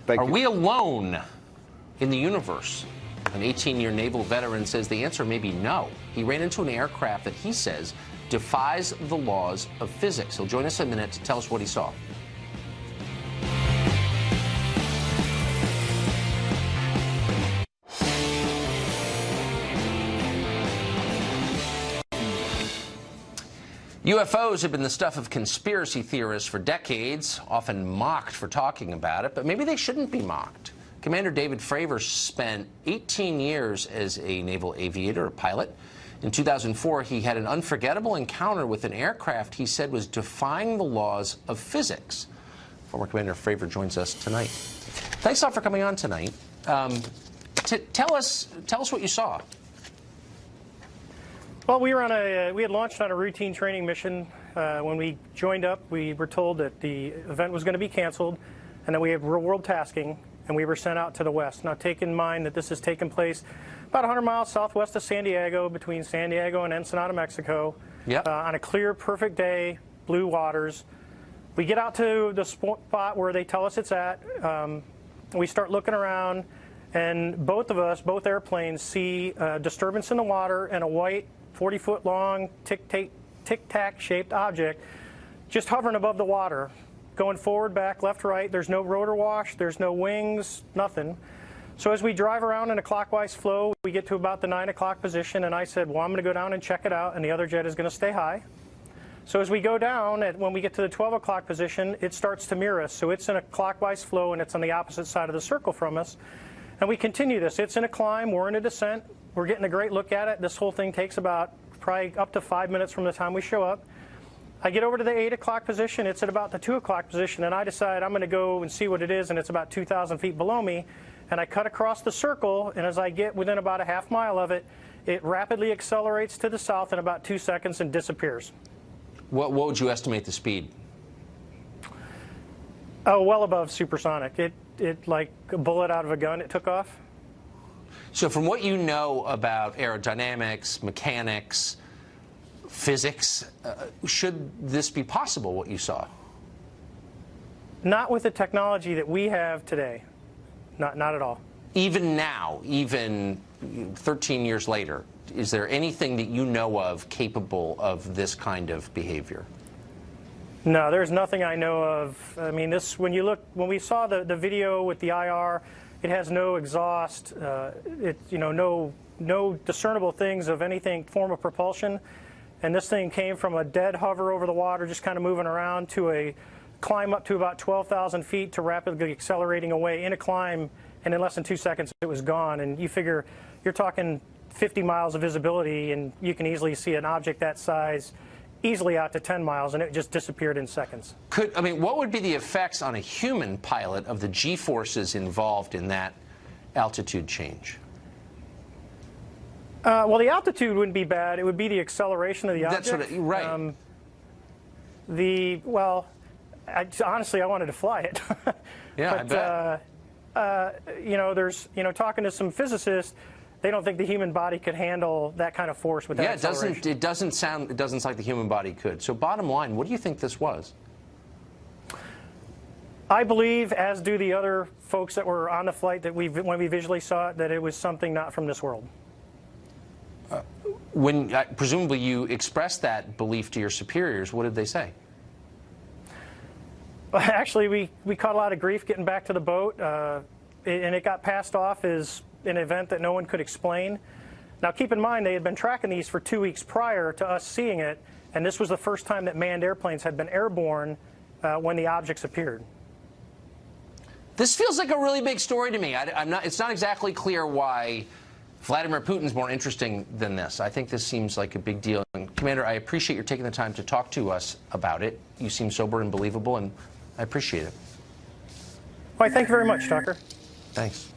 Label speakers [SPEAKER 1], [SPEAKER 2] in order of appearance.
[SPEAKER 1] Thank you.
[SPEAKER 2] Are we alone in the universe? An 18-year naval veteran says the answer may be no. He ran into an aircraft that he says defies the laws of physics. He'll join us in a minute to tell us what he saw. UFOs have been the stuff of conspiracy theorists for decades, often mocked for talking about it, but maybe they shouldn't be mocked. Commander David Fravor spent 18 years as a naval aviator, a pilot. In 2004, he had an unforgettable encounter with an aircraft he said was defying the laws of physics. Former Commander Fravor joins us tonight. Thanks a lot for coming on tonight. Tell us what you saw.
[SPEAKER 3] Well, we had launched on a routine training mission. When we joined up, we were told that the event was going to be canceled and that we had real-world tasking, and we were sent out to the west. Now, take in mind that this has taken place about 100 miles southwest of San Diego, between San Diego and Ensenada, Mexico, on a clear, perfect day, blue waters. We get out to the spot where they tell us it's at. We start looking around, and both airplanes see a disturbance in the water and a white 40-foot long tic-tac shaped object just hovering above the water, going forward, back, left, right. There's no rotor wash, there's no wings, nothing. So as we drive around in a clockwise flow, we get to about the 9 o'clock position, and I said, well, I'm going to go down and check it out, and the other jet is going to stay high. So as we go down, when we get to the 12 o'clock position, it starts to mirror us. So it's in a clockwise flow, and it's on the opposite side of the circle from us. And we continue this. It's in a climb, we're in a descent. We're getting a great look at it. This whole thing takes about probably up to 5 minutes from the time we show up. I get over to the 8 o'clock position. It's at about the 2 o'clock position, and I decide I'm going to go and see what it is, and it's about 2,000 feet below me. And I cut across the circle, and as I get within about a half mile of it, it rapidly accelerates to the south in about 2 seconds and disappears.
[SPEAKER 2] What would you estimate the speed?
[SPEAKER 3] Oh, well above supersonic. It like a bullet out of a gun, it took off.
[SPEAKER 2] So from what you know about aerodynamics, mechanics, physics, should this be possible, what you saw?
[SPEAKER 3] Not with the technology that we have today. Not at all.
[SPEAKER 2] Even now, even 13 years later, is there anything that you know of capable of this kind of behavior?
[SPEAKER 3] No, there's nothing I know of. I mean, when we saw the video with the IR, it has no exhaust, no discernible things of anything form of propulsion. And this thing came from a dead hover over the water, just kind of moving around, to a climb up to about 12,000 feet to rapidly accelerating away in a climb, and in less than 2 seconds it was gone. And you figure you're talking 50 miles of visibility, and you can easily see an object that size easily out to 10 miles, and it just disappeared in seconds.
[SPEAKER 2] What would be the effects on a human pilot of the G-forces involved in that altitude change?
[SPEAKER 3] Well, the altitude wouldn't be bad. It would be the acceleration of the object.
[SPEAKER 2] That's right.
[SPEAKER 3] Honestly, I wanted to fly it.
[SPEAKER 2] Yeah,
[SPEAKER 3] but, I bet. Talking to some physicists, they don't think the human body could handle that kind of force with that acceleration.
[SPEAKER 2] It doesn't sound like the human body could. So bottom line, what do you think this was?
[SPEAKER 3] I believe, as do the other folks that were on the flight when we visually saw it, that it was something not from this world.
[SPEAKER 2] When presumably you expressed that belief to your superiors, what did they say?
[SPEAKER 3] Actually, we caught a lot of grief getting back to the boat, and it got passed off as an event that no one could explain. Now, keep in mind, they had been tracking these for 2 weeks prior to us seeing it, and this was the first time that manned airplanes had been airborne when the objects appeared.
[SPEAKER 2] This feels like a really big story to me. It's not exactly clear why Vladimir Putin's more interesting than this. I think this seems like a big deal. And Commander, I appreciate your taking the time to talk to us about it. You seem sober and believable, and I appreciate it.
[SPEAKER 3] Why, thank you very much, Tucker.
[SPEAKER 2] Thanks.